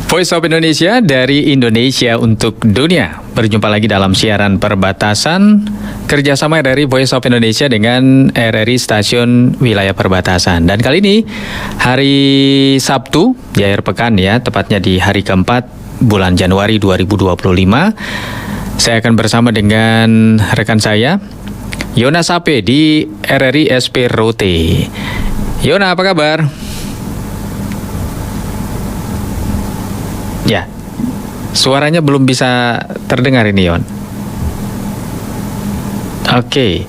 Voice of Indonesia dari Indonesia untuk dunia. Berjumpa lagi dalam siaran perbatasan kerjasama dari Voice of Indonesia dengan RRI Stasiun Wilayah Perbatasan. Dan kali ini hari Sabtu di akhir pekan ya, tepatnya di hari keempat bulan Januari 2025. Saya akan bersama dengan rekan saya Yona Sape di RRI SP Rote. Yona, apa kabar? Ya, suaranya belum bisa terdengar ini, Yon. Oke,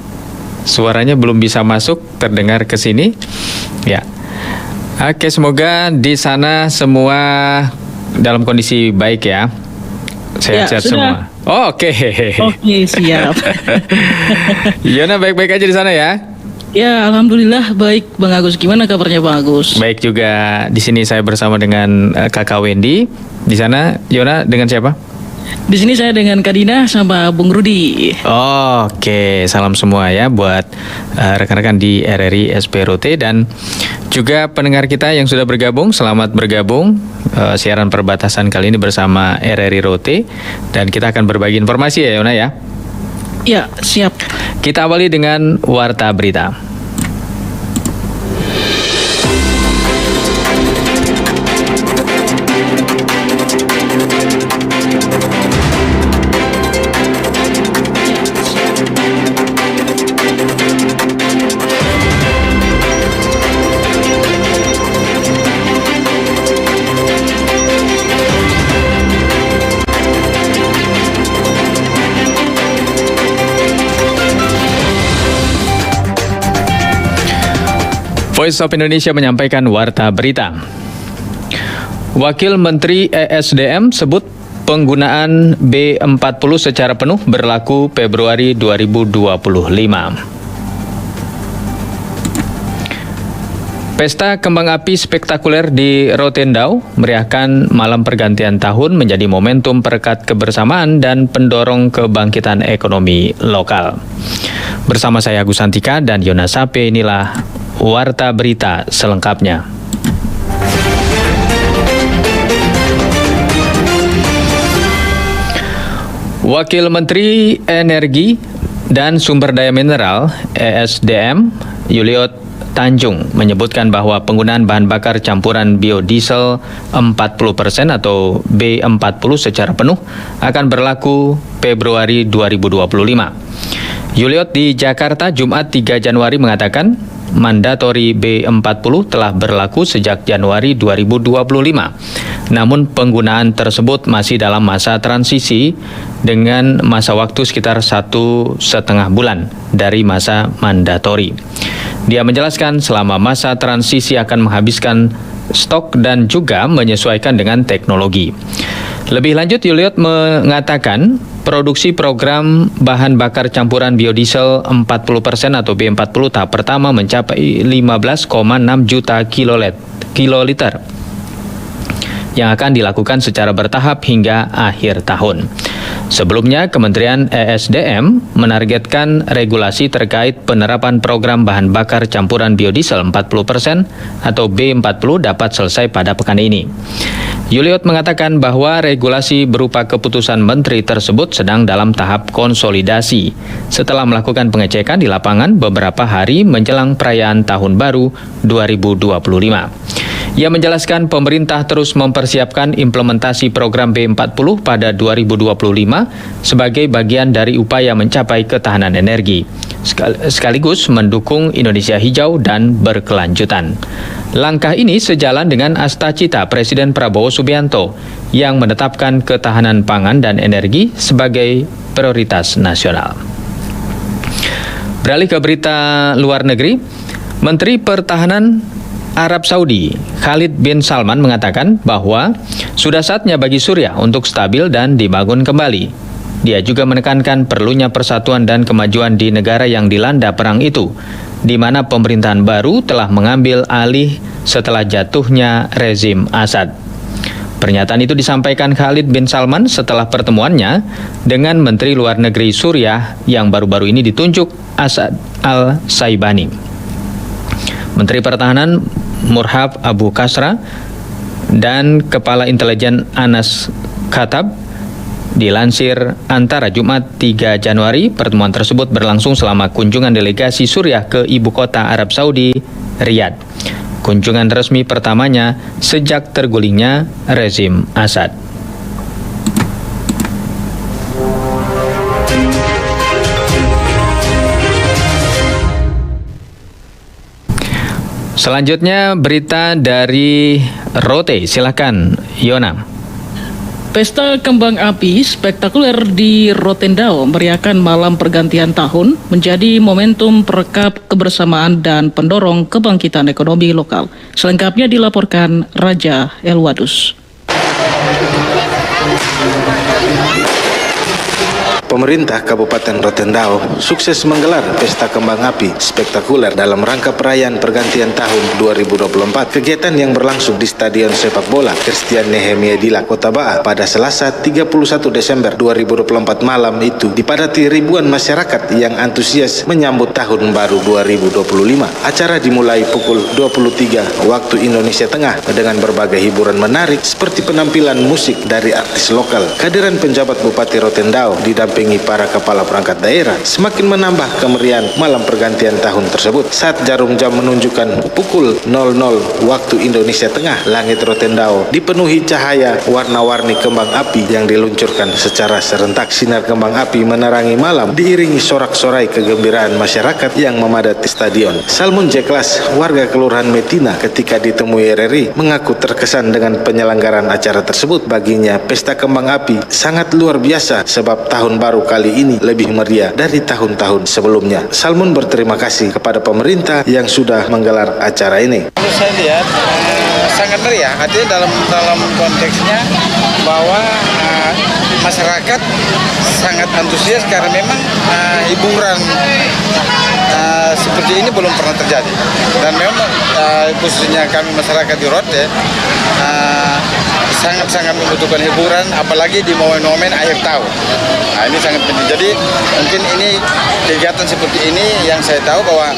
suaranya belum bisa masuk, terdengar ke sini. Ya, oke, semoga di sana semua dalam kondisi baik ya. Sehat-sehat semua. Oh, oke, siap. Yona baik-baik aja di sana ya. Ya, alhamdulillah baik, Bang Agus. Gimana kabarnya, Bang Agus? Baik juga. Di sini saya bersama dengan Kakak Wendy. Di sana Yona dengan siapa? Di sini saya dengan Kadina sama Bung Rudi. Oke, salam semua ya buat rekan-rekan di RRI SP Rote dan juga pendengar kita yang sudah bergabung. Selamat bergabung siaran perbatasan kali ini bersama RRI Rote dan kita akan berbagi informasi ya Yona ya. Ya, siap. Kita awali dengan warta berita. Voice of Indonesia menyampaikan warta berita. Wakil Menteri ESDM sebut penggunaan B40 secara penuh berlaku Februari 2025. Pesta kembang api spektakuler di Rotendao meriahkan malam pergantian tahun menjadi momentum perekat kebersamaan dan pendorong kebangkitan ekonomi lokal. Bersama saya Agus Santika dan Yona Sape, inilah warta berita selengkapnya. Wakil Menteri Energi dan Sumber Daya Mineral ESDM Yuliot Tanjung menyebutkan bahwa penggunaan bahan bakar campuran biodiesel 40% atau B40 secara penuh akan berlaku Februari 2025. Yuliot di Jakarta Jumat 3 Januari mengatakan mandatori B40 telah berlaku sejak Januari 2025. Namun penggunaan tersebut masih dalam masa transisi dengan masa waktu sekitar 1,5 bulan dari masa mandatori. Dia menjelaskan selama masa transisi akan menghabiskan stok dan juga menyesuaikan dengan teknologi. Lebih lanjut, Yuliot mengatakan produksi program bahan bakar campuran biodiesel 40% atau B40 tahap pertama mencapai 15,6 juta kiloliter yang akan dilakukan secara bertahap hingga akhir tahun. Sebelumnya, Kementerian ESDM menargetkan regulasi terkait penerapan program bahan bakar campuran biodiesel 40% atau B40 dapat selesai pada pekan ini. Yuliot mengatakan bahwa regulasi berupa keputusan menteri tersebut sedang dalam tahap konsolidasi setelah melakukan pengecekan di lapangan beberapa hari menjelang perayaan Tahun Baru 2025. Ia menjelaskan pemerintah terus mempersiapkan implementasi program B40 pada 2025 sebagai bagian dari upaya mencapai ketahanan energi, sekaligus mendukung Indonesia hijau dan berkelanjutan. Langkah ini sejalan dengan Astacita Presiden Prabowo Subianto yang menetapkan ketahanan pangan dan energi sebagai prioritas nasional. Beralih ke berita luar negeri, Menteri Pertahanan Arab Saudi Khalid bin Salman mengatakan bahwa sudah saatnya bagi Suriah untuk stabil dan dibangun kembali. Dia juga menekankan perlunya persatuan dan kemajuan di negara yang dilanda perang itu, di mana pemerintahan baru telah mengambil alih setelah jatuhnya rezim Assad. Pernyataan itu disampaikan Khalid bin Salman setelah pertemuannya dengan Menteri Luar Negeri Suriah yang baru-baru ini ditunjuk Asad al-Saibani. Menteri Pertahanan Murhab Abu Kasra dan Kepala Intelijen Anas Khattab. Dilansir antara Jumat 3 Januari, pertemuan tersebut berlangsung selama kunjungan delegasi Suriah ke ibu kota Arab Saudi, Riyadh. Kunjungan resmi pertamanya sejak tergulingnya rezim Assad. Selanjutnya berita dari Rote, silakan Yona. Pesta kembang api spektakuler di Rotendao meriahkan malam pergantian tahun menjadi momentum perekap kebersamaan dan pendorong kebangkitan ekonomi lokal. Selengkapnya dilaporkan Raja Elwadus. Pemerintah Kabupaten Rotendao sukses menggelar pesta kembang api spektakuler dalam rangka perayaan pergantian tahun 2024. Kegiatan yang berlangsung di Stadion Sepak Bola Christian Nehemia Dila, Kota Ba'a pada Selasa 31 Desember 2024 malam itu dipadati ribuan masyarakat yang antusias menyambut tahun baru 2025. Acara dimulai pukul 23 waktu Indonesia Tengah dengan berbagai hiburan menarik seperti penampilan musik dari artis lokal. Kehadiran penjabat Bupati Rotendao didampingi para kepala perangkat daerah semakin menambah kemeriahan malam pergantian tahun tersebut. Saat jarum jam menunjukkan pukul 00 waktu Indonesia Tengah, langit Rotendao dipenuhi cahaya warna-warni kembang api yang diluncurkan secara serentak. Sinar kembang api menerangi malam diiringi sorak-sorai kegembiraan masyarakat yang memadati stadion. Salmun Jeklas, warga Kelurahan Metina, ketika ditemui RRI mengaku terkesan dengan penyelenggaraan acara tersebut. Baginya pesta kembang api sangat luar biasa sebab tahun baru kali ini lebih meriah dari tahun-tahun sebelumnya. Salmun berterima kasih kepada pemerintah yang sudah menggelar acara ini. Menurut saya lihat sangat meriah, artinya dalam konteksnya bahwa masyarakat sangat antusias karena memang hiburan seperti ini belum pernah terjadi, dan memang khususnya kami masyarakat di Rote sangat-sangat membutuhkan hiburan, apalagi di momen-momen akhir tahun. Nah, ini sangat penting. Jadi mungkin ini kegiatan seperti ini yang saya tahu bahwa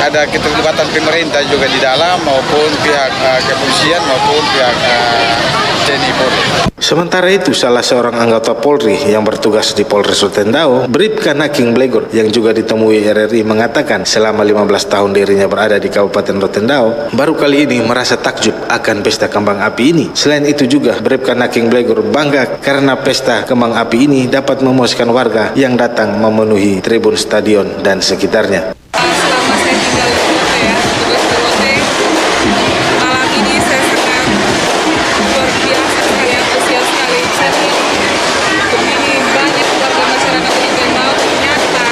ada keterlibatan pemerintah juga di dalam, maupun pihak kepolisian maupun pihak TNI Polri. Sementara itu, salah seorang anggota Polri yang bertugas di Polres Rotendao, Bribka Naking Blegor, yang juga ditemui RRI, mengatakan selama 15 tahun dirinya berada di Kabupaten Rotendao, baru kali ini merasa takjub akan pesta kembang api ini. Selain itu juga, Bribka Naking Blegor bangga karena pesta kembang api ini dapat memuaskan warga yang datang memenuhi tribun stadion dan sekitarnya. Selama saya tinggal di Rote, tugas di Rote, malam ini saya sangat luar biasa sekali, antusias sekali. Saya begini banyak warga masyarakat di Rotendao, ternyata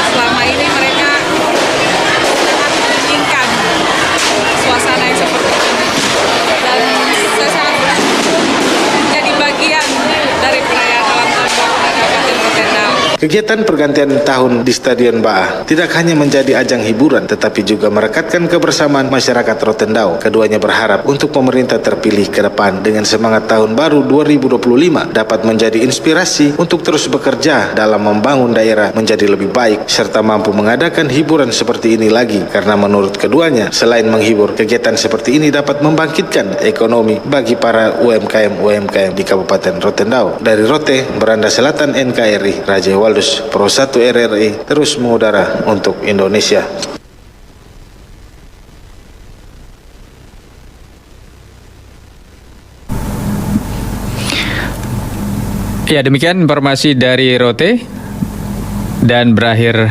selama ini mereka sangat menginginkan suasana yang seperti ini. Dan saya sangat bersyukur menjadi bagian dari perayaan malam tahun baru di Kabupaten Rotendao. Kegiatan pergantian tahun di Stadion Ba'a tidak hanya menjadi ajang hiburan, tetapi juga merekatkan kebersamaan masyarakat Rotendao. Keduanya berharap untuk pemerintah terpilih ke depan dengan semangat tahun baru 2025 dapat menjadi inspirasi untuk terus bekerja dalam membangun daerah menjadi lebih baik, serta mampu mengadakan hiburan seperti ini lagi. Karena menurut keduanya, selain menghibur, kegiatan seperti ini dapat membangkitkan ekonomi bagi para UMKM di Kabupaten Rotendao. Dari Rote, Beranda Selatan, NKRI, Raja Waldus, Pro 1 RRI, terus mengudara untuk Indonesia. Ya, demikian informasi dari Rote, dan berakhir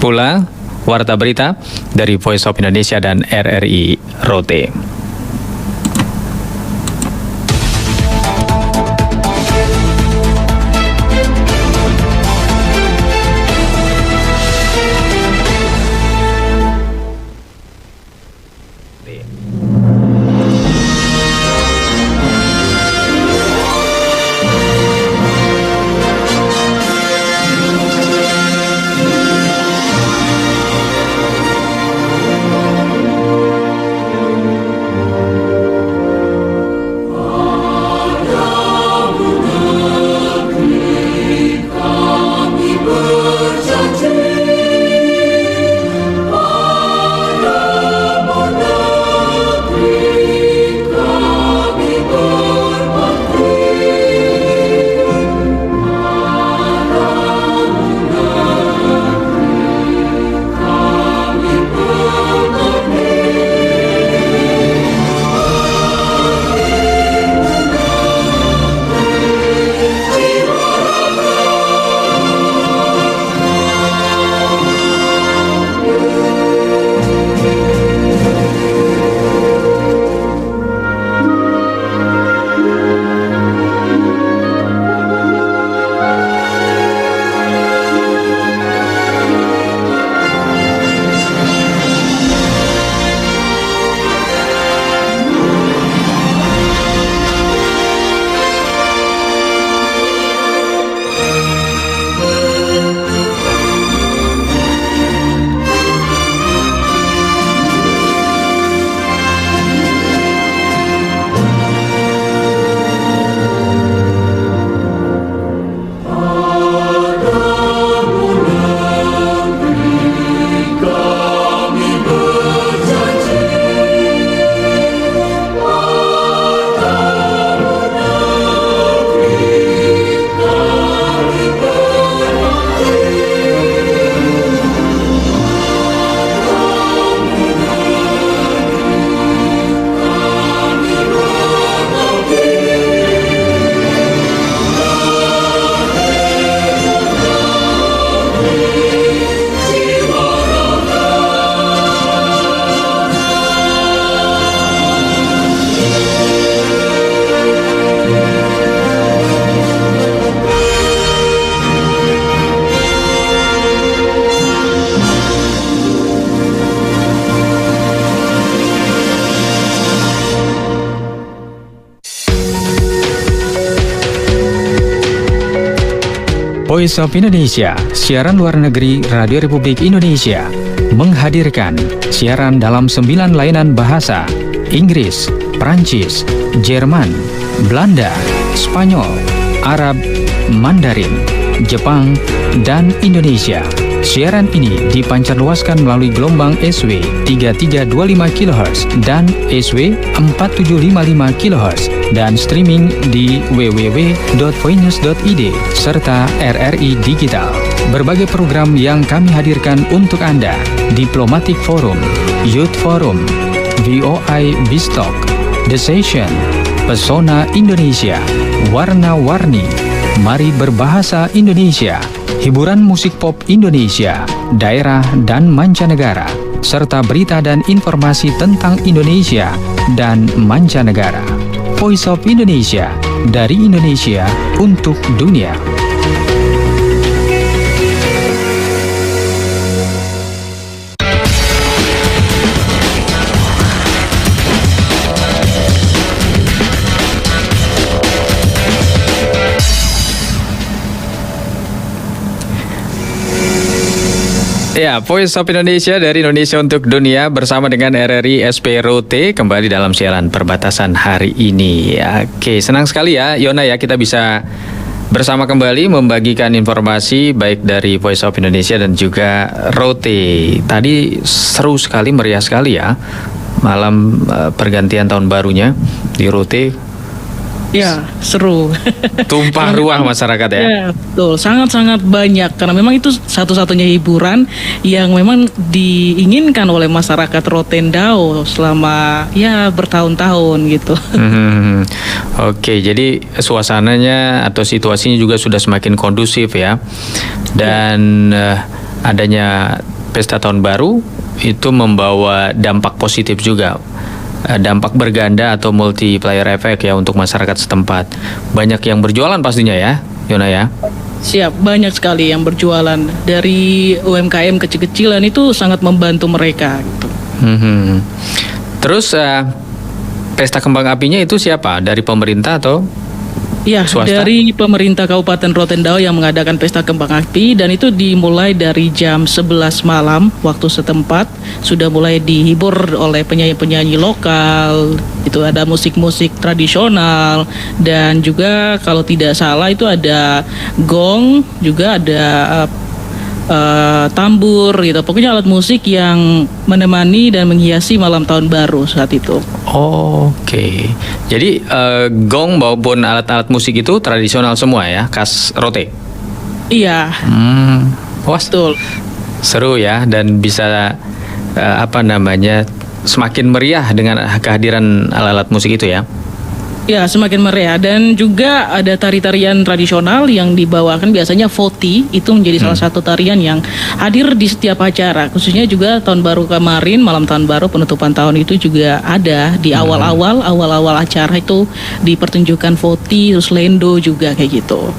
pula warta berita dari Voice of Indonesia dan RRI Rote. Voice of Indonesia, siaran luar negeri Radio Republik Indonesia, menghadirkan siaran dalam 9 layanan bahasa: Inggris, Prancis, Jerman, Belanda, Spanyol, Arab, Mandarin, Jepang, dan Indonesia. Siaran ini dipancarluaskan melalui gelombang SW 3325 kHz dan SW 4755 kHz dan streaming di www.voinews.id serta RRI Digital. Berbagai program yang kami hadirkan untuk Anda: Diplomatic Forum, Youth Forum, VOI Bistalk, The Session, Pesona Indonesia, Warna-Warni, Mari Berbahasa Indonesia, hiburan musik pop Indonesia, daerah dan mancanegara, serta berita dan informasi tentang Indonesia dan mancanegara. Voice of Indonesia, dari Indonesia untuk dunia. Ya, Voice of Indonesia dari Indonesia untuk dunia bersama dengan RRI SPROT kembali dalam siaran perbatasan hari ini. Oke, senang sekali ya Yona ya kita bisa bersama kembali membagikan informasi baik dari Voice of Indonesia dan juga Rote. Tadi seru sekali, meriah sekali ya malam pergantian tahun barunya di Rote. Ya, seru. Tumpah ruah masyarakat ya. Ya, betul. Sangat-sangat banyak karena memang itu satu-satunya hiburan yang memang diinginkan oleh masyarakat Rotendao selama ya bertahun-tahun gitu. Oke, jadi suasananya atau situasinya juga sudah semakin kondusif ya. Dan adanya pesta tahun baru itu membawa dampak positif juga. Dampak berganda atau multiplier effect ya untuk masyarakat setempat. Banyak yang berjualan pastinya ya, Yona ya. Siap, banyak sekali yang berjualan dari UMKM kecil-kecilan itu sangat membantu mereka gitu. Terus pesta kembang apinya itu siapa? Dari pemerintah atau Ya, swasta? dari pemerintah Kabupaten Rotendao yang mengadakan pesta kembang api dan itu dimulai dari jam 11 malam waktu setempat. Sudah mulai dihibur oleh penyanyi-penyanyi lokal. Itu ada musik-musik tradisional dan juga kalau tidak salah itu ada gong, juga ada tambur gitu. Pokoknya alat musik yang menemani dan menghiasi malam tahun baru saat itu. Oke. Jadi gong maupun alat-alat musik itu tradisional semua ya, khas Rote. Iya. Wah, Betul. seru ya dan bisa semakin meriah dengan kehadiran alat-alat musik itu ya. Ya, semakin meriah dan juga ada tari-tarian tradisional yang dibawakan biasanya Voti, itu menjadi salah satu tarian yang hadir di setiap acara. Khususnya juga tahun baru kemarin, malam tahun baru penutupan tahun itu juga ada di awal-awal acara itu dipertunjukkan Voti, terus Lendo juga kayak gitu.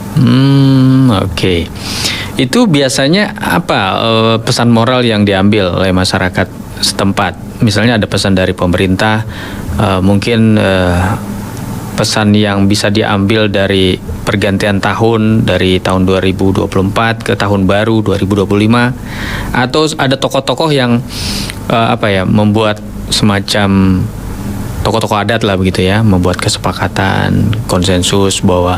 Oke. Itu biasanya apa pesan moral yang diambil oleh masyarakat setempat? Misalnya ada pesan dari pemerintah, mungkin pesan yang bisa diambil dari pergantian tahun dari tahun 2024 ke tahun baru 2025, atau ada tokoh-tokoh yang membuat semacam tokoh-tokoh adat lah begitu ya, membuat kesepakatan konsensus bahwa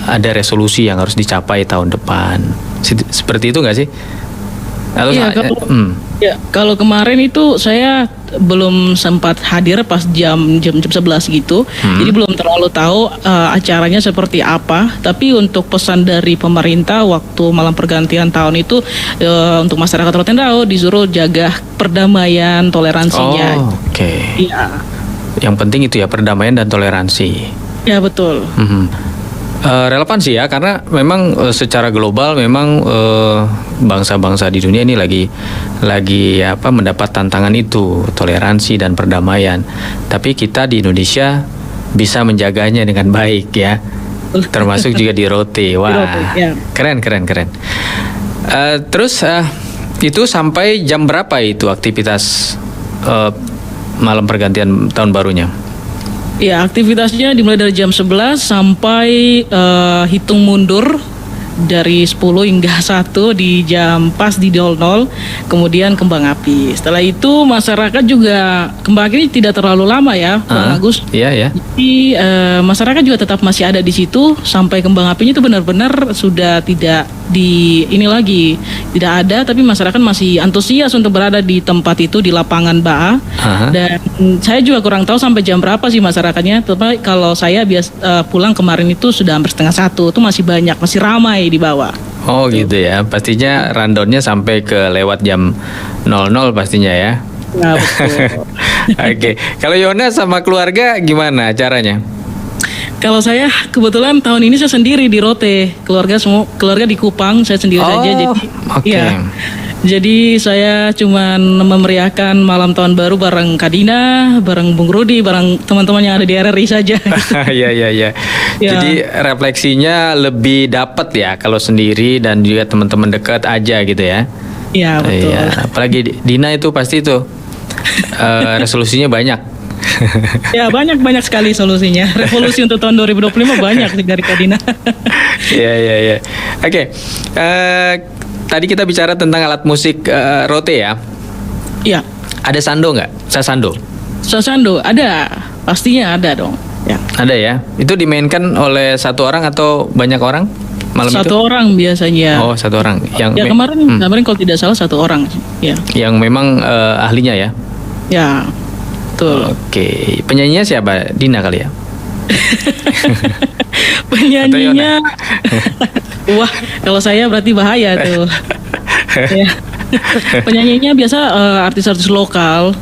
ada resolusi yang harus dicapai tahun depan. Seperti itu nggak sih? Atau kalau kemarin itu saya belum sempat hadir pas jam 11 gitu. Jadi belum terlalu tahu acaranya seperti apa, tapi untuk pesan dari pemerintah waktu malam pergantian tahun itu untuk masyarakat Rotendao disuruh jaga perdamaian, toleransinya. Oke. Iya. Yang penting itu ya, perdamaian dan toleransi. Ya, betul. Relevan sih ya, karena memang secara global memang bangsa-bangsa di dunia ini lagi mendapat tantangan itu, toleransi dan perdamaian. Tapi kita di Indonesia bisa menjaganya dengan baik ya, termasuk juga di Rote. Wah, Di Rote, ya. keren. Terus itu sampai jam berapa itu aktivitas malam pergantian tahun barunya? Ya, aktivitasnya dimulai dari jam 11 sampai hitung mundur dari 10 hingga 1 di jam pas di 00, kemudian kembang api. Setelah itu masyarakat juga, kembang api tidak terlalu lama ya, Bang Agus. Iya ya. Jadi masyarakat juga tetap masih ada di situ sampai kembang apinya itu benar-benar sudah tidak di ini lagi, tidak ada, tapi masyarakat masih antusias untuk berada di tempat itu di lapangan BA. Dan saya juga kurang tahu sampai jam berapa sih masyarakatnya. Tapi kalau saya pulang kemarin itu sudah hampir setengah 1, itu masih banyak, masih ramai di bawah. Oh gitu ya. Pastinya rundownnya sampai ke lewat jam 00 pastinya ya. Ya, betul. Oke. Kalau Yona sama keluarga gimana caranya? Kalau saya kebetulan tahun ini saya sendiri di Rote, keluarga di Kupang, saya sendiri saja. Jadi oke. ya. Jadi saya cuman memeriahkan malam tahun baru bareng Kadina, bareng Bung Rudi, bareng teman-teman yang ada di RRI saja. Iya. Ya. Jadi refleksinya lebih dapat ya kalau sendiri dan juga teman-teman dekat aja gitu ya. Iya, betul. Iya, apalagi Dina itu pasti tuh resolusinya banyak. Ya, banyak sekali solusinya. Revolusi untuk tahun 2025 banyak dari Kadina. Iya. Oke. Tadi kita bicara tentang alat musik Rote ya. Iya. Ada sando nggak? Sasando. Sasando ada, pastinya ada dong. Ya. Ada ya. Itu dimainkan oleh satu orang atau banyak orang malam itu? Satu orang biasanya. Oh, satu orang. Yang Ya kemarin kalau tidak salah satu orang. Ya. Yang memang ahlinya ya. Ya. Betul. Oke. Penyanyinya siapa? Dina kali ya? Penyanyinya wah, kalau saya berarti bahaya tuh. Ya. Penyanyinya biasa artis-artis lokal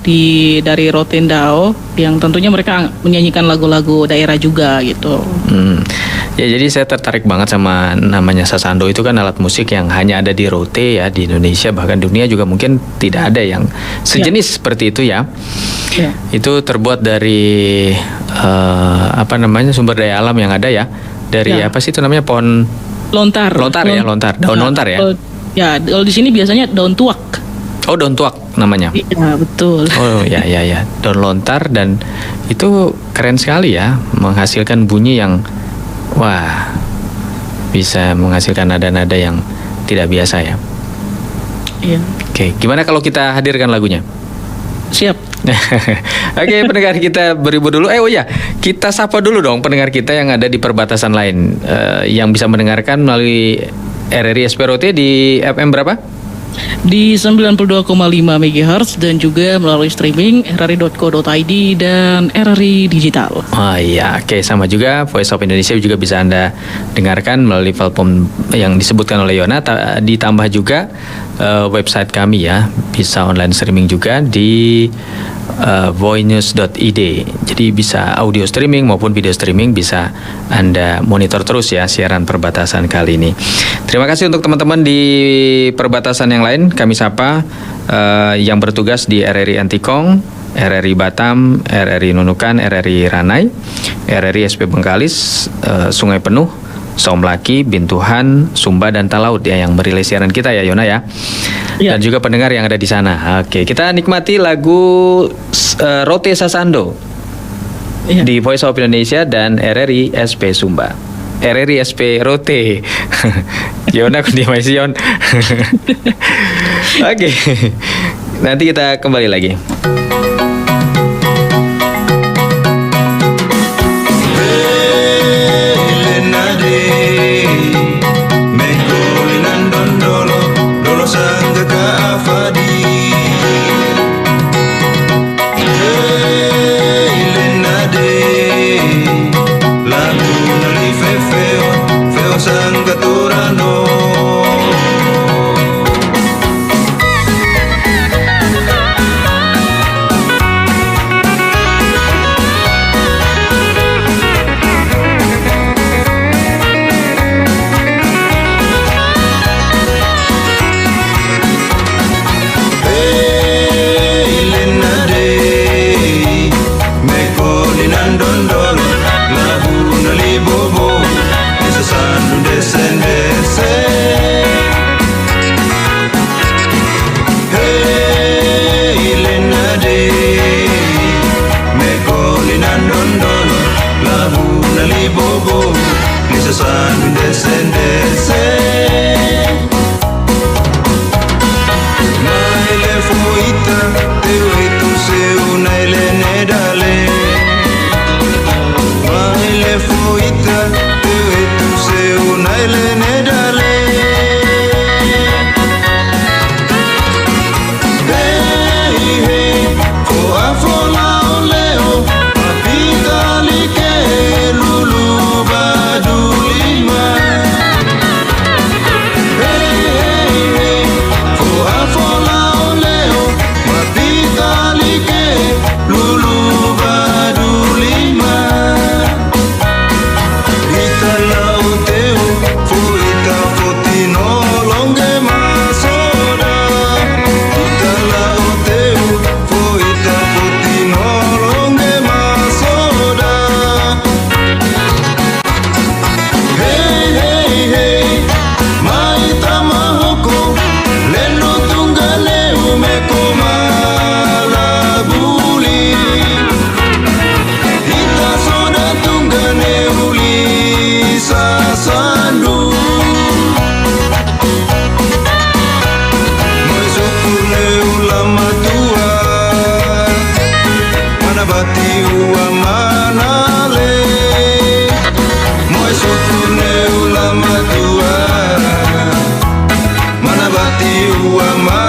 dari Rotendao yang tentunya mereka menyanyikan lagu-lagu daerah juga gitu. Ya jadi saya tertarik banget sama namanya sasando. Itu kan alat musik yang hanya ada di Rote ya, di Indonesia, bahkan dunia juga mungkin tidak ada yang sejenis seperti itu ya. Ya. Itu terbuat dari sumber daya alam yang ada ya. Dari apa sih itu namanya, pohon lontar ya, daun lontar ya. Ya, kalau di sini biasanya daun tuak. Oh, daun tuak namanya. Iya, betul. Oh ya, daun lontar, dan itu keren sekali ya, menghasilkan bunyi yang wah, bisa menghasilkan nada-nada yang tidak biasa ya. Iya. Oke, gimana kalau kita hadirkan lagunya? Siap. Oke, pendengar kita beribu dulu. Kita sapa dulu dong pendengar kita yang ada di perbatasan lain, yang bisa mendengarkan melalui RRI SPROT di FM berapa? Di 92,5 MHz dan juga melalui streaming rri.co.id dan RRI Digital. Oh iya, oke, sama juga Voice of Indonesia juga bisa Anda dengarkan melalui platform yang disebutkan oleh Yona. Ditambah juga website kami ya, bisa online streaming juga di voinews.id. Jadi bisa audio streaming maupun video streaming, bisa Anda monitor terus ya siaran perbatasan kali ini. Terima kasih untuk teman-teman di perbatasan yang lain. Kami sapa yang bertugas di RRI Antikong, RRI Batam, RRI Nunukan, RRI Ranai, RRI SP Bengkalis, Sungai Penuh, Somlaki, Bintuhan, Sumba, dan Talaut ya yang merilai siaran kita ya Yona ya. Dan juga pendengar yang ada di sana. Oke, kita nikmati lagu Rote Sasando di Voice of Indonesia dan RRI SP Sumba. RRI SP Rote. Yona aku diam aja Yon. Oke. Nanti kita kembali lagi. Manabati ua manale Moe sukune ulama tua Manabati ua manale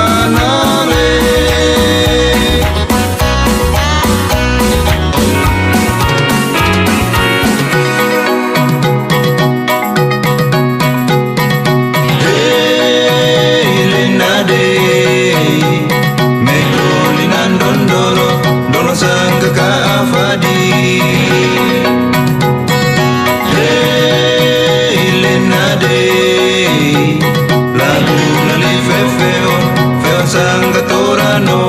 Sangka ka afadi Hey lenade Lagu lali fefeo Feo sangka torano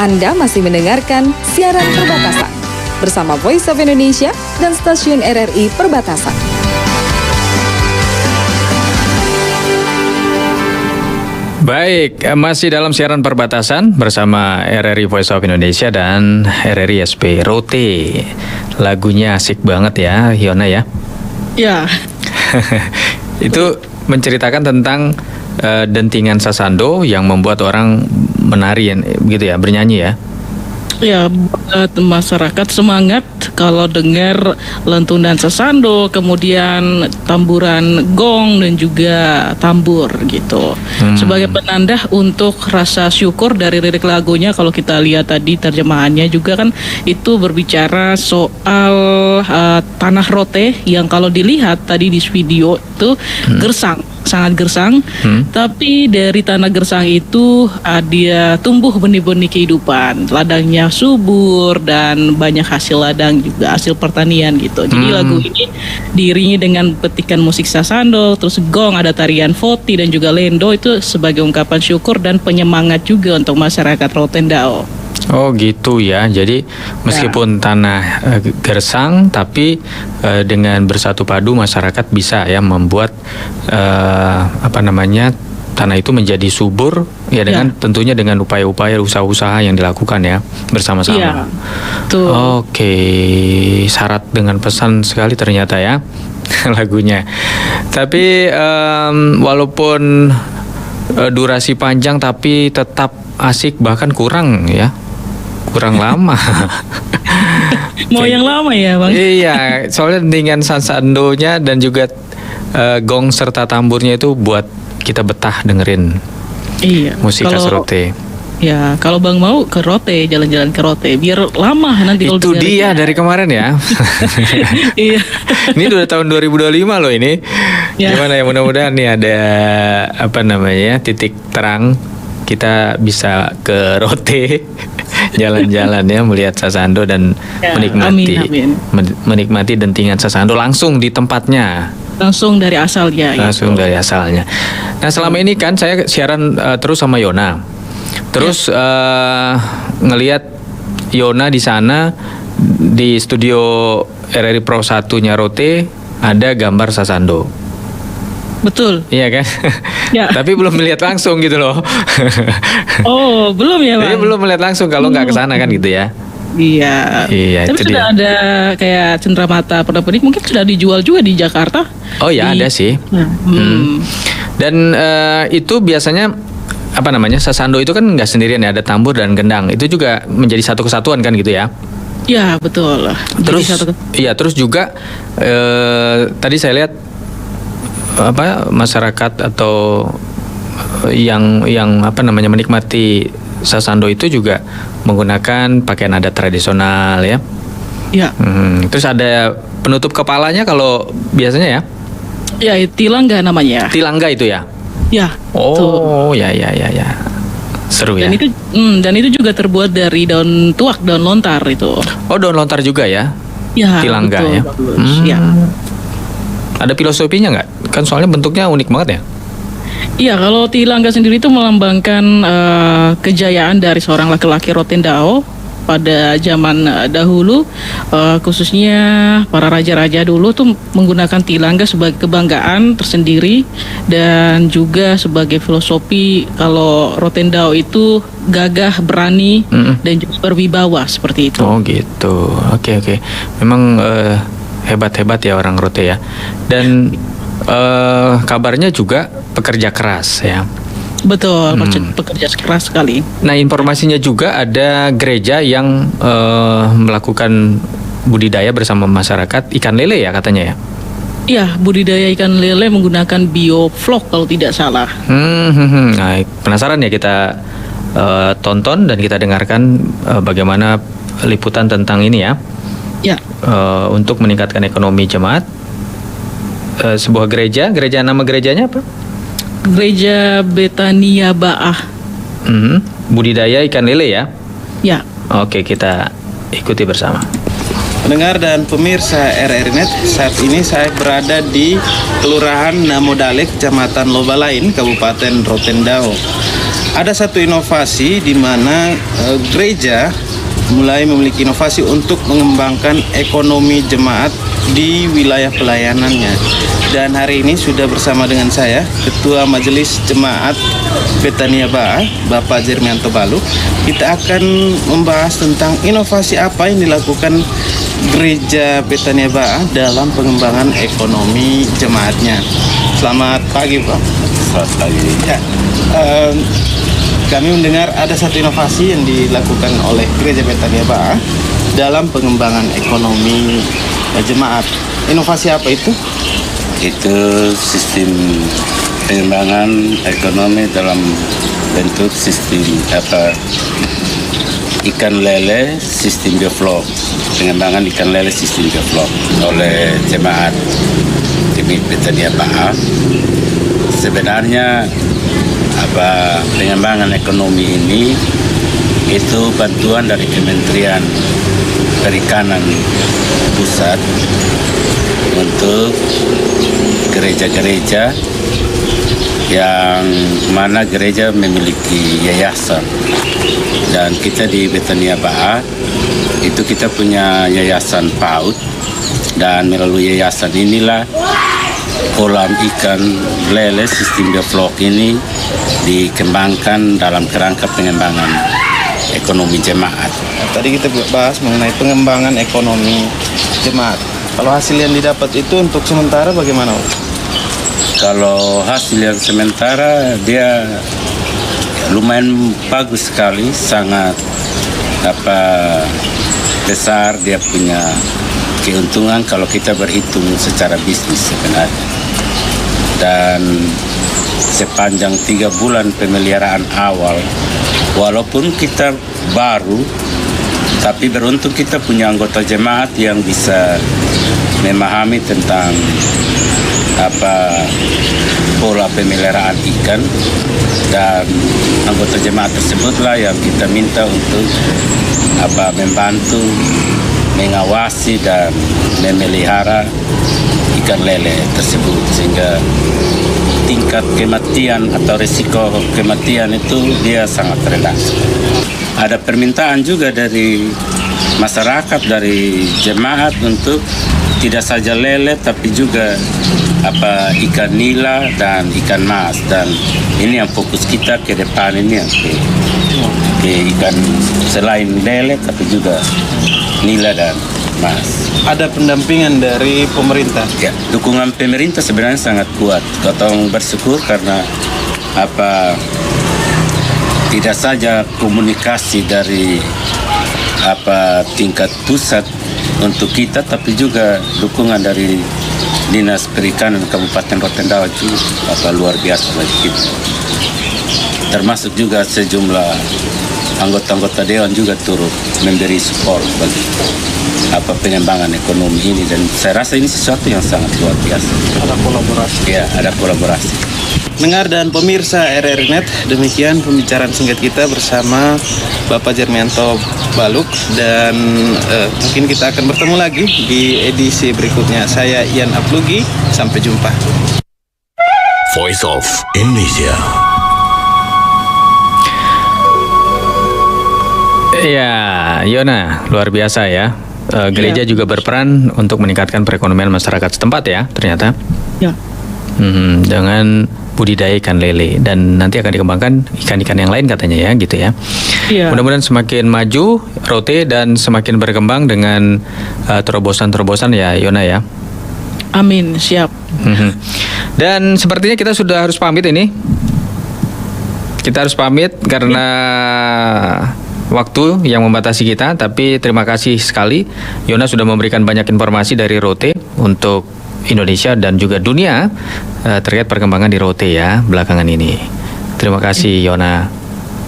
Anda masih mendengarkan siaran perbatasan bersama Voice of Indonesia dan stasiun RRI Perbatasan. Baik, masih dalam siaran perbatasan bersama RRI Voice of Indonesia dan RRI SP Rote. Lagunya asik banget ya, Hiona ya. Ya. Itu menceritakan tentang dentingan sasando yang membuat orang menari begitu ya, bernyanyi ya. Ya, buat masyarakat semangat kalau dengar lantunan sasando, kemudian tamburan gong dan juga tambur gitu. Sebagai penanda untuk rasa syukur dari lirik lagunya, kalau kita lihat tadi terjemahannya juga kan itu berbicara soal tanah rote yang kalau dilihat tadi di video itu gersang, sangat gersang. Tapi dari tanah gersang itu dia tumbuh benih-benih kehidupan, ladangnya subur dan banyak hasil ladang juga, hasil pertanian gitu. Jadi lagu ini diiringi dengan petikan musik sasando, terus gong, ada tarian voti dan juga lendo, itu sebagai ungkapan syukur dan penyemangat juga untuk masyarakat Rotendao. Oh gitu ya. Jadi meskipun tanah gersang, tapi dengan bersatu padu masyarakat bisa ya membuat tanah itu menjadi subur ya, dengan tentunya dengan upaya-upaya usaha-usaha yang dilakukan ya bersama-sama. Iya, betul. Oke, syarat dengan pesan sekali ternyata ya lagunya. Tapi walaupun durasi panjang tapi tetap asik, bahkan kurang lama. Mau yang lama ya Bang? Iya, soalnya dengan sasandonya dan juga gong serta tamburnya itu buat kita betah dengerin musik khas Rote. Ya, kalau Bang mau ke Rote, jalan-jalan ke Rote, biar lama nanti kalau Itu dia dari kemarin ya. Iya. Ini udah tahun 2025 loh ini. Ya. Gimana ya, mudah-mudahan nih ada titik terang, kita bisa ke Rote jalan-jalan ya, melihat sasando dan menikmati dentingan sasando langsung di tempatnya. Langsung dari asalnya. Dari asalnya. Nah, selama ini kan saya siaran terus sama Yona. Terus ngelihat Yona di sana di studio RRI Pro 1-nya Rote ada gambar sasando. Betul. Iya kan? Ya. Tapi belum melihat langsung gitu loh. Oh, belum ya Bang? Jadi belum melihat langsung kalau nggak ke sana kan gitu ya. Iya. Tapi itu sudah ada kayak cenderamata pernak-pernik, mungkin sudah dijual juga di Jakarta. Oh ya, ada sih. Dan itu biasanya sasando itu kan nggak sendirian ya, ada tambur dan gendang. Itu juga menjadi satu kesatuan kan gitu ya. Ya, betul. Terus juga tadi saya lihat masyarakat atau yang menikmati sasando itu juga menggunakan pakaian adat tradisional ya. Ya. Terus ada penutup kepalanya kalau biasanya ya. Ya, tilangga namanya. Tilangga itu ya. Ya. Oh, ya. Seru ya. Dan itu juga terbuat dari daun tuak, daun lontar itu. Oh, daun lontar juga ya. Ya. Tilangga betul, ya. Ya. Ada filosofinya nggak? Kan soalnya bentuknya unik banget ya. Iya, kalau tilangga sendiri itu melambangkan kejayaan dari seorang laki-laki Rotendao pada zaman dahulu, khususnya para raja-raja dulu tuh menggunakan tilangga sebagai kebanggaan tersendiri dan juga sebagai filosofi kalau Rotendao itu gagah, berani dan juga berwibawa seperti itu. Oh gitu, oke. Memang hebat-hebat ya orang Rote ya. Dan kabarnya juga pekerja keras ya. Betul, pekerja keras sekali. Nah, informasinya juga ada gereja yang melakukan budidaya bersama masyarakat ikan lele ya katanya ya. Iya, budidaya ikan lele menggunakan bioflok kalau tidak salah. Nah, penasaran ya, kita tonton dan kita dengarkan bagaimana liputan tentang ini ya. Ya. Untuk meningkatkan ekonomi jemaat. Sebuah gereja nama gerejanya apa? Gereja Betania Baah. Budidaya ikan lele ya? Ya. Oke, kita ikuti bersama. Pendengar dan pemirsa RRI Net, saat ini saya berada di Kelurahan Namodale, Kecamatan Lobalain, Kabupaten Rotendao. Ada satu inovasi di mana gereja mulai memiliki inovasi untuk mengembangkan ekonomi jemaat di wilayah pelayanannya. Dan hari ini sudah bersama dengan saya, Ketua Majelis Jemaat Betania Baah, Bapak Jermianto Balu. Kita akan membahas tentang inovasi apa yang dilakukan Gereja Betania Baah dalam pengembangan ekonomi jemaatnya. Selamat pagi, Pak. Selamat pagi. Ya, kami mendengar ada satu inovasi yang dilakukan oleh Gereja Betania Baah, dalam pengembangan ekonomi jemaat. Inovasi apa itu? Itu sistem pengembangan ekonomi dalam bentuk sistem ikan lele sistem bioflok, pengembangan ikan lele sistem bioflok oleh jemaat Timik Betania Ba'a. Sebenarnya pengembangan ekonomi ini itu bantuan dari Kementerian Perikanan Pusat untuk gereja-gereja yang mana gereja memiliki yayasan. Dan kita di Betania Ba'a itu kita punya yayasan PAUD, dan melalui yayasan inilah kolam ikan lele sistem bioflok ini dikembangkan dalam kerangka pengembangan ekonomi jemaat. Tadi kita bahas mengenai pengembangan ekonomi jemaat. Kalau hasil yang didapat itu untuk sementara bagaimana? Kalau hasil yang sementara dia lumayan bagus sekali, sangat besar dia punya keuntungan kalau kita berhitung secara bisnis sebenarnya. Dan sepanjang 3 bulan pemeliharaan awal, walaupun kita baru, tapi beruntung kita punya anggota jemaat yang bisa memahami tentang pola pemeliharaan ikan, dan anggota jemaat tersebutlah yang kita minta untuk membantu mengawasi dan memelihara ikan lele tersebut, sehingga tingkat kematian atau risiko kematian itu dia sangat rendah. Ada permintaan juga dari masyarakat, dari jemaat untuk tidak saja lele tapi juga ikan nila dan ikan mas, dan ini yang fokus kita ke depan ini yang ke ikan selain lele tapi juga nila dan mas. Ada pendampingan dari pemerintah? Ya, dukungan pemerintah sebenarnya sangat kuat. Kita bersyukur karena tidak saja komunikasi dari tingkat pusat untuk kita, tapi juga dukungan dari Dinas Perikanan Kabupaten Rotendao itu luar biasa bagi kita. Termasuk juga sejumlah anggota-anggota dewan juga turut memberi support bagi pengembangan ekonomi ini, dan saya rasa ini sesuatu yang sangat luar biasa. Ada kolaborasi. Ya, ada kolaborasi. Dengar dan pemirsa RRI Net, demikian pembicaraan singkat kita bersama Bapak Jermianto Baluk, dan mungkin kita akan bertemu lagi di edisi berikutnya. Saya Ian Aplugi, sampai jumpa. Voice of Indonesia. Ya, Yona, luar biasa ya. Gereja juga berperan untuk meningkatkan perekonomian masyarakat setempat ya, ternyata. Ya. Dengan budidaya ikan lele, dan nanti akan dikembangkan ikan-ikan yang lain katanya ya, gitu ya. Iya. Mudah-mudahan semakin maju Rote dan semakin berkembang dengan terobosan-terobosan ya, Yona ya. Amin, siap. Dan sepertinya kita sudah harus pamit ini. Kita harus pamit karena waktu yang membatasi kita, tapi terima kasih sekali Yona sudah memberikan banyak informasi dari Rote untuk Indonesia dan juga dunia terkait perkembangan di Rote ya belakangan ini. Terima kasih Yona.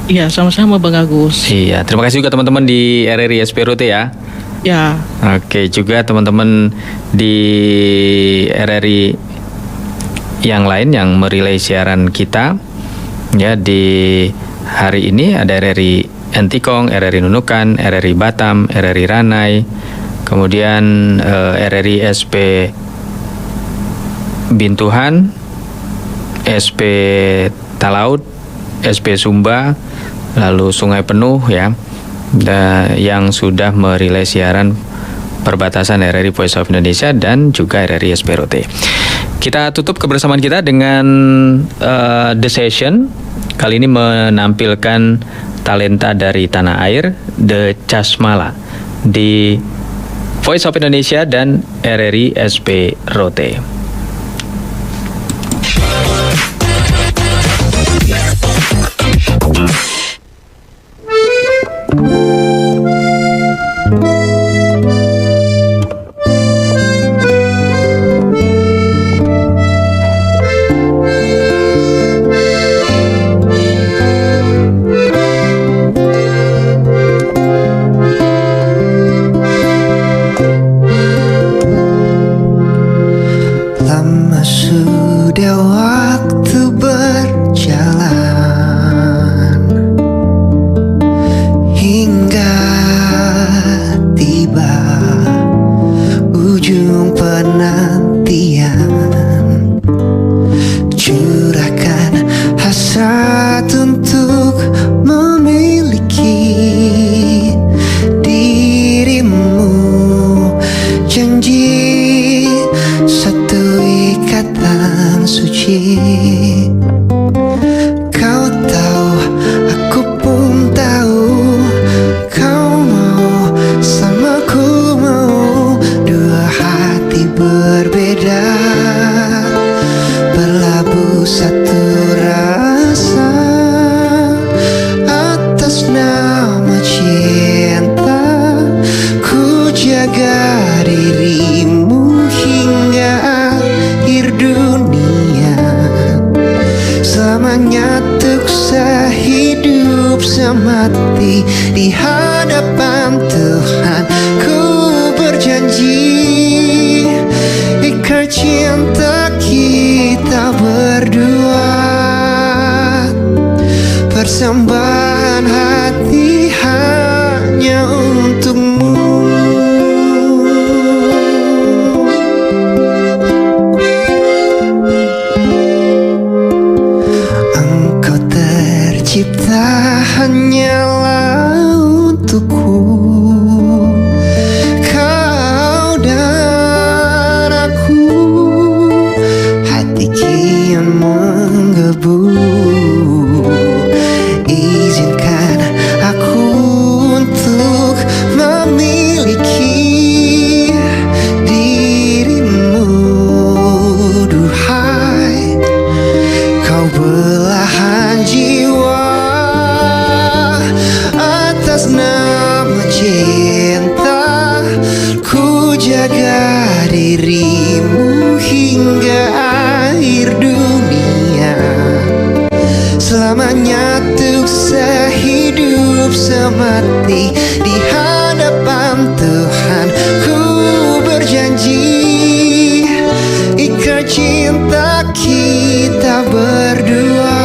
Iya, sama-sama Bang Agus. Iya, terima kasih juga teman-teman di RRI SP Rote ya. Ya. Oke, juga teman-teman di RRI yang lain yang merilai siaran kita ya di hari ini. Ada RRI Entikong, RRI Nunukan, RRI Batam, RRI Ranai, kemudian RRI SP Bintuhan, SP Talaut, SP Sumba, lalu Sungai Penuh ya, yang sudah merilai siaran perbatasan RRI Voice of Indonesia dan juga RRI SP Rote. Kita tutup kebersamaan kita dengan The Session, kali ini menampilkan talenta dari tanah air, The Chasmala, di Voice of Indonesia dan RRI SP Rote. selamanya untuk sehidup semati di hadapan Tuhan. Ku berjanji ikrar cinta kita berdua, persembahan hati hanya untukmu. Engkau tercipta hanyalah untukku, kau dan aku, hati kian menggebu. Izinkan aku untuk memiliki dirimu, duhai kau belahan jiwa. Atas nama cinta ku jaga dirimu hingga akhir dunia, selamanya untuk sehidup semati di hadapan Tuhan. Ku berjanji ikrar cinta kita berdua,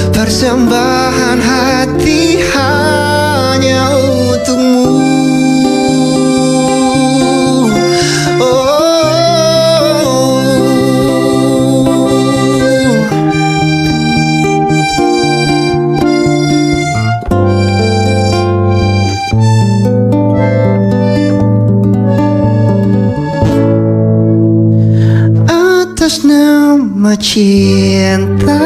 persembahan hati hanya untukmu. Atas nama cinta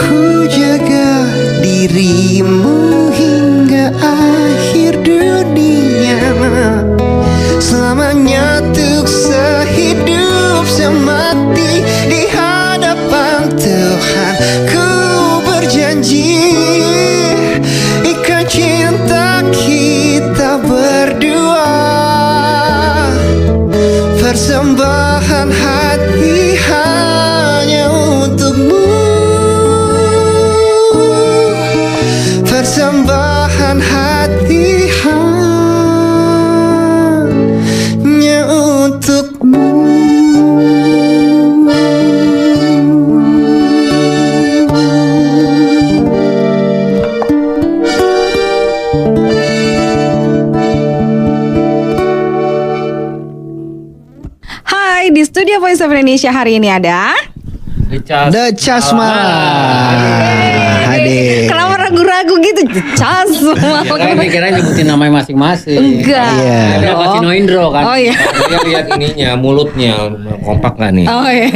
ku jaga dirimu hingga akhir dunia, selamanya untuk sehidup semati di hadapan Tuhan. Ku berjanji ikrar cinta kita berdua, persembahan hati hanya untukmu, persembahan hati hanya untukmu. Hai, di studio Voice of Indonesia hari ini ada The Chasma. Hadir. Kenapa ragu-ragu gitu? The Chasma. Kan mikirnya nyebutin namanya masing-masing. Enggak. Ada Pak Sino Indro kan. Oh iya. Dia lihat ininya, mulutnya kompak nggak nih? Oh iya.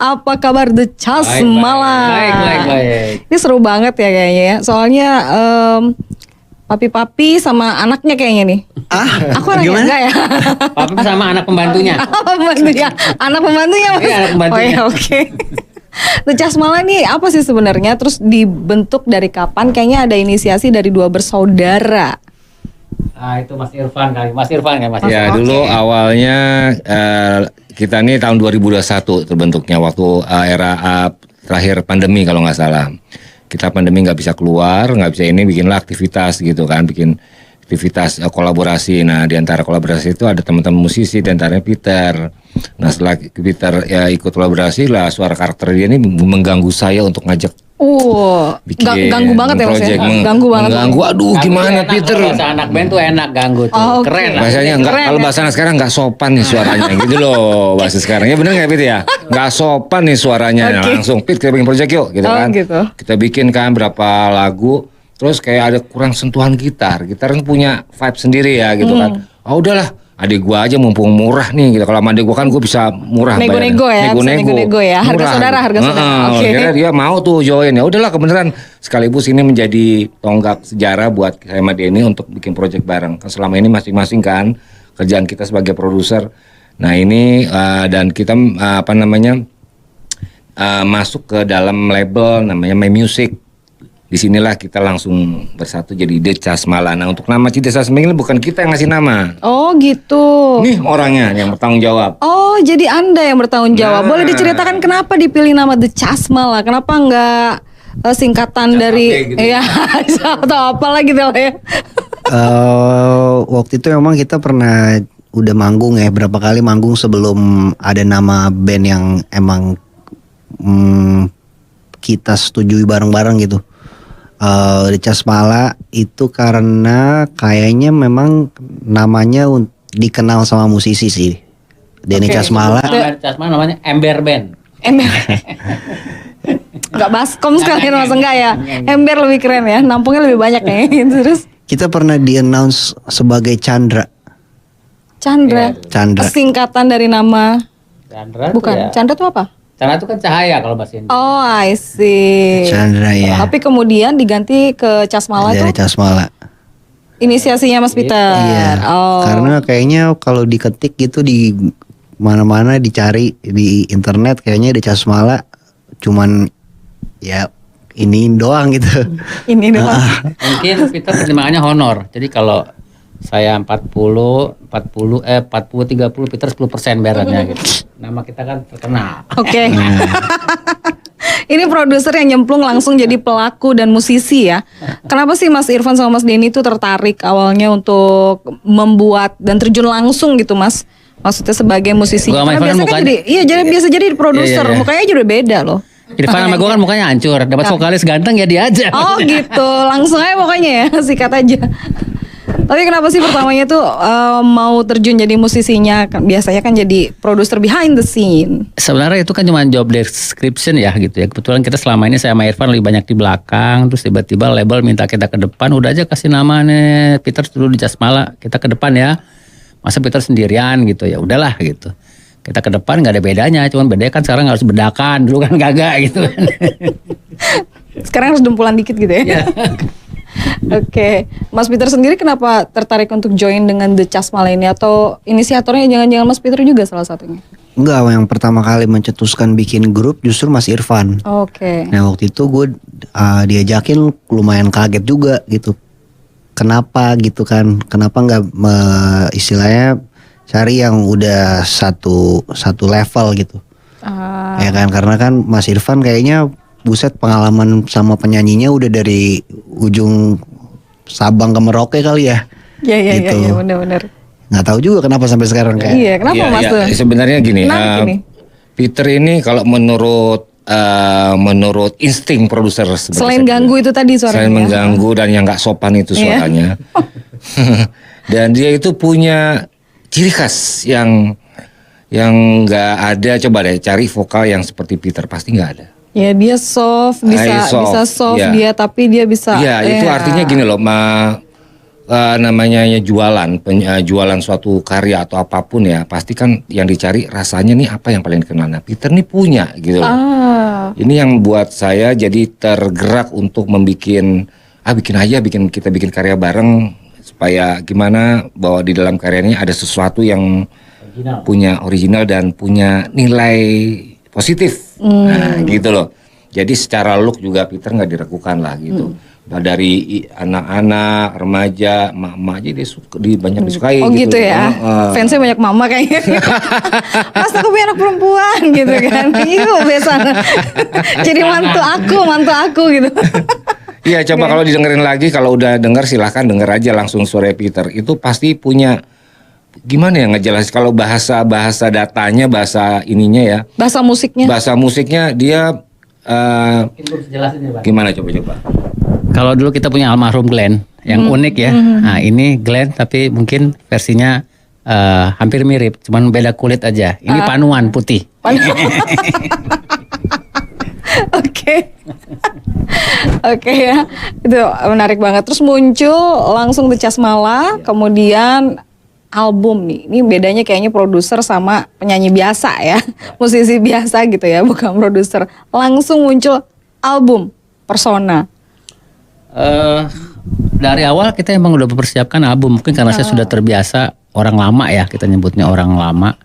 Apa kabar The Chasma lah? Baik. Ini seru banget ya kayaknya ya. Soalnya papi-papi sama anaknya kayaknya nih. Aku anaknya enggak ya? Papi sama anak pembantunya. Pembantunya. Anak pembantunya Mas. Iya, anak pembantunya. Oh iya, oke. The Chasmala nih apa sih sebenarnya? Terus dibentuk dari kapan? Kayaknya ada inisiasi dari dua bersaudara. Itu Mas Irfan kali. Mas Irfan kan Mas. Ya, dulu awalnya kita nih tahun 2021 terbentuknya waktu era terakhir pandemi kalau nggak salah. Kita pandemi nggak bisa keluar, nggak bisa ini, bikinlah aktivitas gitu kan, bikin aktivitas kolaborasi. Nah, di antara kolaborasi itu ada teman-teman musisi, di antaranya Peter. Nah, setelah Peter ya ikut kolaborasi lah, suara karakter dia ini mengganggu saya untuk ngajak bikin ganggu banget ya Mas ya? project. Ganggu banget. Mengganggu, aduh gimana Peter? Bahasa anak band tuh enak ganggu tuh. Oh, Keren lah. Bahasanya enggak, kalau bahasa anak sekarang nggak sopan nih suaranya gitu loh bahasa sekarang. Ya bener nggak Pit ya? Nggak sopan nih suaranya. Nah, langsung Pit kita bikin project yuk gitu kan. Gitu. Kita bikin kan berapa lagu, terus kayak ada kurang sentuhan gitar. Gitar kan punya vibe sendiri ya gitu kan. Oh udahlah, adik gua aja mumpung murah nih gitu. Kalau sama adik gua kan gua bisa murah Nego-nego ya, bisa nego-nego ya. Harga Murah. saudara, harga saudara. Oke. Akhirnya dia mau tuh join. Ya udahlah kebenaran sekaligus ini menjadi tonggak sejarah buat saya sama Denny untuk bikin project bareng. Kan selama ini masing-masing kan kerjaan kita sebagai produser. Nah ini dan kita masuk ke dalam label namanya My Music. disinilah kita langsung bersatu jadi The Casmala. Nah untuk nama The Casmala ini bukan kita yang ngasih nama. Oh gitu. Nih orangnya yang bertanggung jawab. Oh jadi Anda yang bertanggung jawab. Boleh diceritakan kenapa dipilih nama The Casmala? Kenapa nggak singkatan dari gitu. ya atau apa lagi gitu ya? Waktu itu memang kita pernah udah manggung ya, berapa kali manggung sebelum ada nama band yang emang kita setujui bareng-bareng gitu. The Casmala itu karena kayaknya memang namanya dikenal sama musisi sih. Denny Casmala. Casmala namanya Ember Band. Ember. Enggak baskom sekalian mas enggak ya. Ember lebih keren ya, nampungnya lebih banyak ya. Terus kita pernah di-announce sebagai Chandra. Chandra. Chandra. Singkatan dari nama. Chandra. Bukan. Chandra itu apa? Chandra itu kan cahaya kalau bahasa Indonesia. Oh, I see. Chandra ya. Tapi kemudian diganti ke Casmala Dari tuh Casmala. inisiasinya Mas Peter. Iya. Oh. Karena kayaknya kalau diketik gitu di mana-mana dicari di internet kayaknya The Casmala cuman ya ini doang gitu. Ini doang. Mungkin Peter penerimaannya honor. Jadi kalau saya 40, 30, 30, Peter 10% bayarannya gitu. Nama kita kan terkenal. Oke. Ini produser yang nyemplung langsung jadi pelaku dan musisi ya. Kenapa sih Mas Irfan sama Mas Denny itu tertarik awalnya untuk membuat dan terjun langsung gitu Mas? Maksudnya sebagai musisi. Gua sama Karena Irfan biasa kan kan jadi, iya jadi biasa jadi produser, Iya. mukanya aja udah beda loh. Irfan sama gue kan mukanya hancur. Dapat vokalis ganteng ya dia aja. Oh gitu, langsung aja pokoknya ya, sikat aja. Tapi kenapa sih pertamanya tuh mau terjun jadi musisinya? Biasanya kan jadi produser behind the scene. Sebenarnya itu kan cuma job description ya gitu ya. Kebetulan kita selama ini saya sama Irfan lebih banyak di belakang. Terus tiba-tiba label minta kita ke depan. Udah aja kasih nama nih Peter dulu di Casmala. Kita ke depan ya. Masa Peter sendirian gitu ya. Udahlah gitu. Kita ke depan nggak ada bedanya. Cuman bedanya kan sekarang harus bedakan. Dulu kan kagak gitu kan. Sekarang harus dempulan dikit gitu ya. Oke, Mas Peter sendiri kenapa tertarik untuk join dengan The Casmala ini? Atau inisiatornya jangan-jangan Mas Peter juga salah satunya? Enggak, yang pertama kali mencetuskan bikin grup justru Mas Irfan. Oke. Nah waktu itu gue diajakin lumayan kaget juga gitu. Kenapa gitu kan? Kenapa nggak istilahnya cari yang udah satu level gitu? Ya kan, karena kan Mas Irfan kayaknya buset pengalaman sama penyanyinya udah dari ujung Sabang ke Merauke kali ya. Iya gitu. iya benar-benar. Nggak tahu juga kenapa sampai sekarang kayak. Iya, kenapa Mas tuh? Sebenarnya gini, Menarik ini. Peter ini kalau menurut insting produser Selain ganggu itu tadi suaranya. selain mengganggu dan yang nggak sopan itu suaranya. Dan dia itu punya ciri khas yang nggak ada. Coba deh cari vokal yang seperti Peter, pasti nggak ada. Ya dia soft, bisa soft ya. dia, tapi dia bisa. Iya, itu artinya gini loh, namanya jualan suatu karya atau apapun ya, pasti kan yang dicari rasanya nih apa yang paling dikenal. Nah, Peter nih punya gitu loh. Ini yang buat saya jadi tergerak untuk bikin kita bikin karya bareng supaya gimana bahwa di dalam karya ini ada sesuatu yang punya original dan punya nilai positif. Nah, gitu loh. Jadi secara look juga Peter nggak diragukan lah gitu. Dari anak-anak, remaja, emak-emak aja dia banyak disukai. Oh gitu ya. Fansnya banyak mama kayaknya. Mas aku punya anak perempuan gitu kan. Iya biasa. Jadi mantu aku gitu. Iya, coba kalau didengerin lagi, kalau udah denger silahkan denger aja langsung suara Peter. Itu pasti punya gimana ya ngejelasin kalau bahasa datanya, bahasa ininya ya. Bahasa musiknya dia gimana coba. Kalau dulu kita punya almarhum Glenn yang unik ya. Nah ini Glenn tapi mungkin versinya hampir mirip, cuman beda kulit aja. Ini panuan putih. Oke ya, itu menarik banget. Terus muncul langsung The Casmala, kemudian album nih. Ini bedanya kayaknya produser sama penyanyi biasa ya, musisi biasa gitu ya, bukan produser. Langsung muncul album Persona. Dari awal kita emang udah mempersiapkan album. Mungkin karena saya sudah terbiasa orang lama ya, kita nyebutnya orang lama.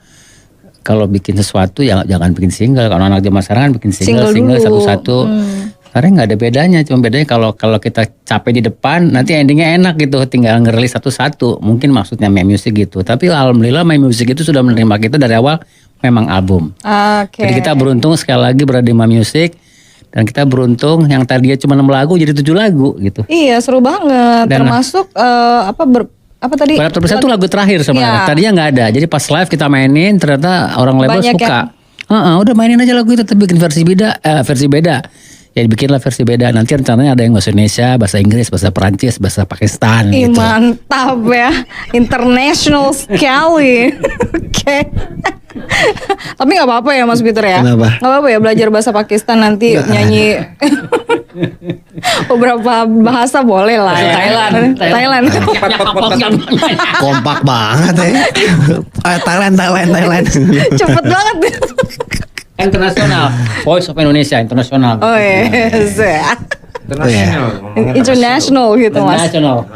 Kalau bikin sesuatu ya jangan bikin single. Kalau anak zaman sekarang kan bikin single Single satu-satu. Karena nggak ada bedanya, cuma bedanya kalau kita capek di depan, nanti endingnya enak gitu, tinggal ngerilis satu-satu. Mungkin maksudnya My Music gitu. Tapi alhamdulillah My Music itu sudah menerima kita dari awal memang album. Oke. Jadi kita beruntung sekali lagi berada di My Music, dan kita beruntung yang tadinya cuma 6 lagu jadi 7 lagu gitu. Iya, seru banget. Dan termasuk apa tadi? Berapa persen itu lagu terakhir sebenarnya. Iya. Tadinya nggak ada. Jadi pas live kita mainin, ternyata orang label Banyak suka. Udah mainin aja lagu itu, tapi bikin versi beda. Ya bikinlah versi beda. Nanti rencananya ada yang bahasa Indonesia, bahasa Inggris, bahasa Perancis, bahasa Pakistan Ih, gitu. mantap ya, international sekali. Oke. Tapi nggak apa-apa ya Mas Peter ya. Kenapa? Nggak apa-apa ya belajar bahasa Pakistan nanti nyanyi. Beberapa bahasa boleh lah. Thailand. Kompak banget ya. Thailand. Cepet banget. Internasional, Voice of Indonesia internasional. Oh yes. International gitu Mas. Internasional.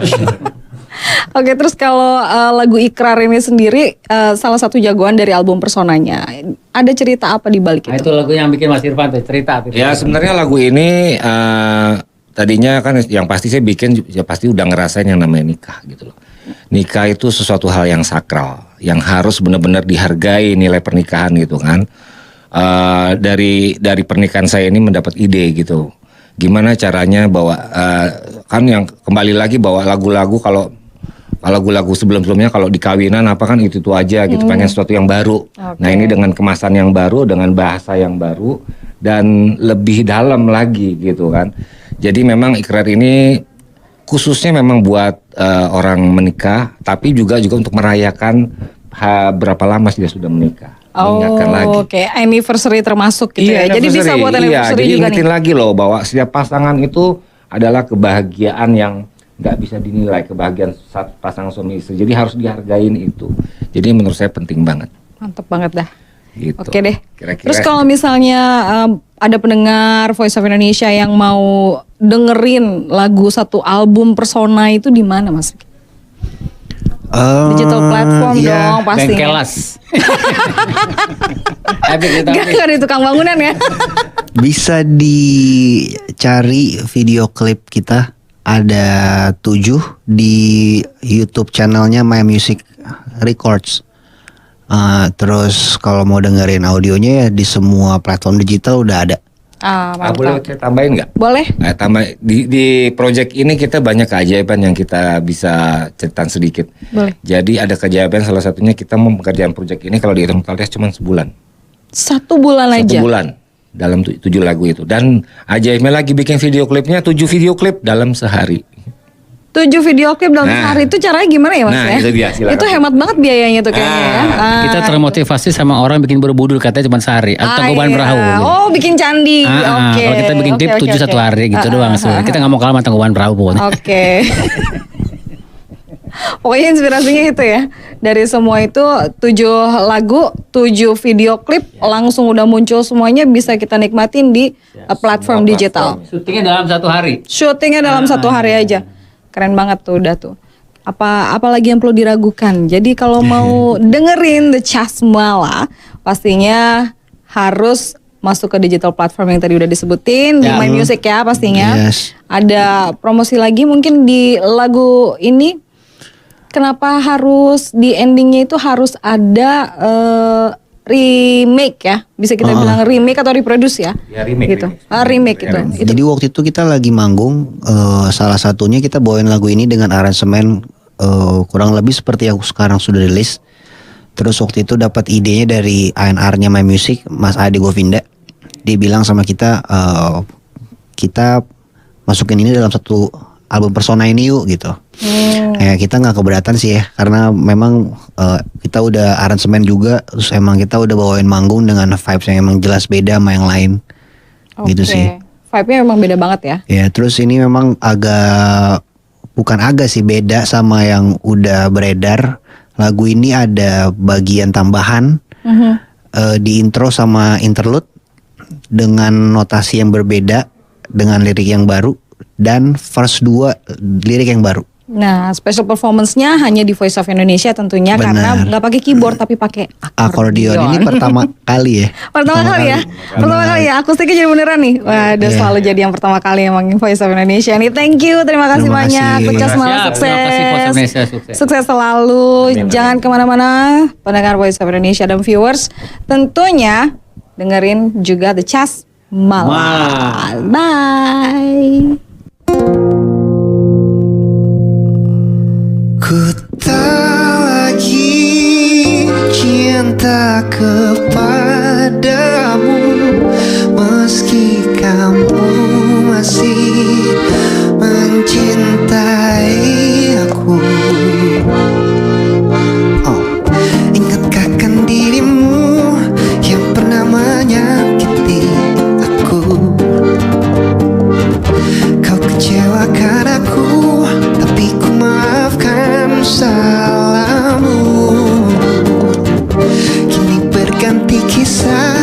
Oke, terus kalau lagu Ikrar ini sendiri salah satu jagoan dari album Personanya. Ada cerita apa di balik Nah, itu? itu lagu yang bikin Mas Irfan tuh, cerita. Ya sebenarnya lagu ini tadinya kan yang pasti saya bikin ya pasti udah ngerasain yang namanya nikah gitu loh. Nikah itu sesuatu hal yang sakral, yang harus benar-benar dihargai nilai pernikahan gitu kan. Dari pernikahan saya ini mendapat ide gitu. Gimana caranya bawa kan yang kembali lagi bawa lagu-lagu kalau lagu-lagu sebelum-sebelumnya kalau di kawinan apa kan itu aja gitu, pengen sesuatu yang baru. Nah ini dengan kemasan yang baru, dengan bahasa yang baru dan lebih dalam lagi gitu kan. Jadi memang Ikrar ini khususnya memang buat orang menikah, tapi juga untuk merayakan berapa lama dia sudah menikah. Mengingatkan lagi. Oke, anniversary termasuk gitu ya. Jadi bisa buat anniversary jadi juga ingetin nih. lagi loh bahwa setiap pasangan itu adalah kebahagiaan yang nggak bisa dinilai, kebahagiaan saat pasangan suami istri. Jadi harus dihargain itu. Jadi menurut saya penting banget. Mantep banget dah. Gitu. Oke deh. Kira-kira. Terus kalau misalnya ada pendengar Voice of Indonesia yang mau dengerin lagu satu album Persona itu di mana Mas? Digital platform dong pastinya. Bengkelas. Gak di tukang bangunan ya. Bisa dicari video klip kita, ada 7 di YouTube channelnya My Music Records. Terus kalau mau dengerin audionya ya di semua platform digital udah ada. Boleh saya tambahin nggak? Boleh. Nah, di project ini kita banyak keajaiban yang kita bisa ceritain sedikit. Boleh. Jadi ada keajaiban, salah satunya kita mau mengerjakan project ini kalau dihitung totalnya cuma sebulan. 1 bulan aja. 1 bulan dalam 7 lagu itu. Dan ajaibnya lagi bikin video klipnya 7 video klip dalam sehari. 7 video klip dalam sehari itu caranya gimana ya Mas Nah, ya? itu dia, silakan. Itu hemat banget biayanya tuh kayaknya ya. Kita termotivasi sama orang bikin Borobudur katanya cuma sehari atau Tangkuban iya. Perahu. Gitu. Oh, bikin candi. Oke. Kalau kita bikin klip Oke, 7 satu oke. hari gitu doang. Kita nggak mau kalah sama Tangkuban Perahu pokoknya. Oke. Pokoknya inspirasinya itu ya. Dari semua itu 7 lagu, 7 video klip langsung udah muncul semuanya, bisa kita nikmatin di platform digital. Syutingnya dalam 1 hari. Syutingnya dalam 1 hari aja. Keren banget tuh udah tuh. Apalagi yang perlu diragukan. Jadi kalau mau dengerin The Chasmala, pastinya harus masuk ke digital platform yang tadi udah disebutin di My Music ya pastinya. Yes. Ada promosi lagi mungkin di lagu ini. Kenapa harus di endingnya itu harus ada remake ya? Bisa kita bilang remake atau reproduce ya? Ya, remake, gitu. Remake itu. Jadi waktu itu kita lagi manggung, salah satunya kita bawain lagu ini dengan aransemen kurang lebih seperti yang sekarang sudah rilis. Terus waktu itu dapat idenya dari A&R-nya My Music, Mas Adi Govinda. Dia bilang sama kita, kita masukin ini dalam satu album Persona ini yuk gitu. Kayak kita nggak keberatan sih ya, karena memang kita udah aransemen juga, terus emang kita udah bawain manggung dengan vibes yang emang jelas beda sama yang lain. Gitu sih. Vibe-nya memang beda banget ya. Ya terus ini memang bukan agak sih, beda sama yang udah beredar. Lagu ini ada bagian tambahan di intro sama interlude dengan notasi yang berbeda, dengan lirik yang baru, dan verse 2 lirik yang baru. Nah, special performance-nya hanya di Voice of Indonesia tentunya Benar. karena nggak pakai keyboard tapi pakai Akordeon ini pertama kali ya. Pertama kali ya. Pertama kali ya. Akustiknya jadi beneran nih. Waduh, Iya. selalu jadi yang pertama kali emang Voice of Indonesia nih. Thank you, terima kasih Terima banyak. kasih. Ucas malah Siap, sukses. terima kasih, Voice of Indonesia, sukses. Sukses selalu. Jangan kemana-mana, pendengar Voice of Indonesia dan viewers. Tentunya dengerin juga The Cas Malam. Bye. Ku tak lagi cinta kepadamu, meski kamu masih mencintai aku. Oh, ingatkah kan dirimu yang pernah menyakiti aku? Kau kecewakan aku, tapi ku maafkan salahmu. Kini berganti kisah,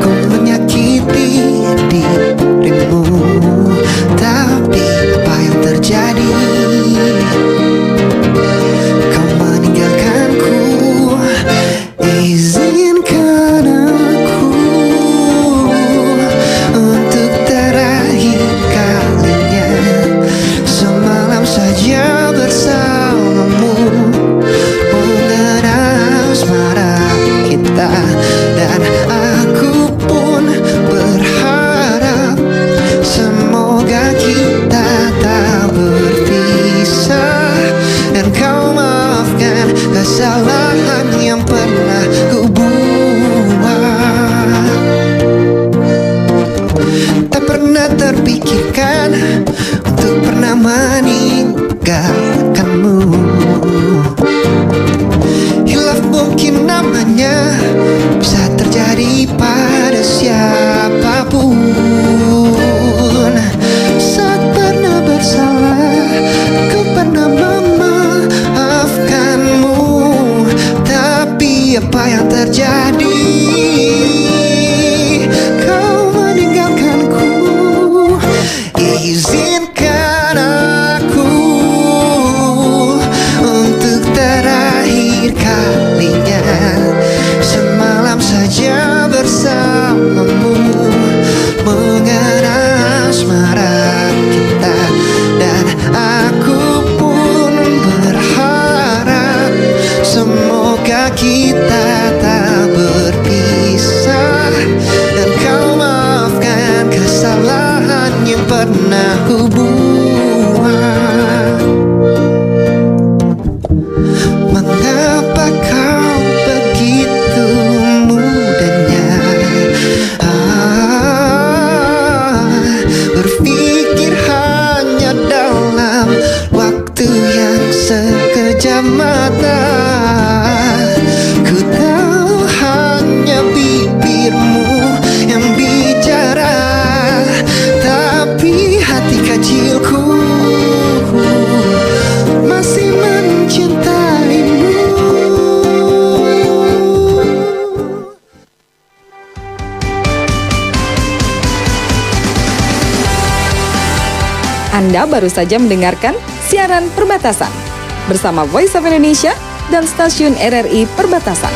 ku menyakiti dirimu. Tapi apa yang terjadi? Kau meninggalkanku. Izinkan aku untuk terakhir kalinya semalam saja bersamamu, mengenang asmara kita. Dan aku pun berharap semoga kita tak berpisah, dan kau maafkan kesalahan yang pernah ku buat. Tak pernah terpikirkan untuk pernah meninggalkanmu. Hilaf mungkin namanya bisa terjadi pada siapapun. Saat pernah bersalah, ku pernah memaafkanmu. Tapi apa yang terjadi? Kau meninggalkanku. Izinkan aku untuk terakhir kalinya semalam saja bersamamu, mengenang asmara kita. Dan aku pun berharap semoga kita tak berpisah, dan kau maafkan kesalahan yang pernah ku buat. Mengapa kau begitu mudahnya berpikir hanya dalam waktu yang sekejap mata? Ku tahu hanya bibirmu yang bicara, tapi hati kecilku masih mencintaimu. Anda baru saja mendengarkan siaran Perbatasan bersama Voice of Indonesia dan stasiun RRI Perbatasan.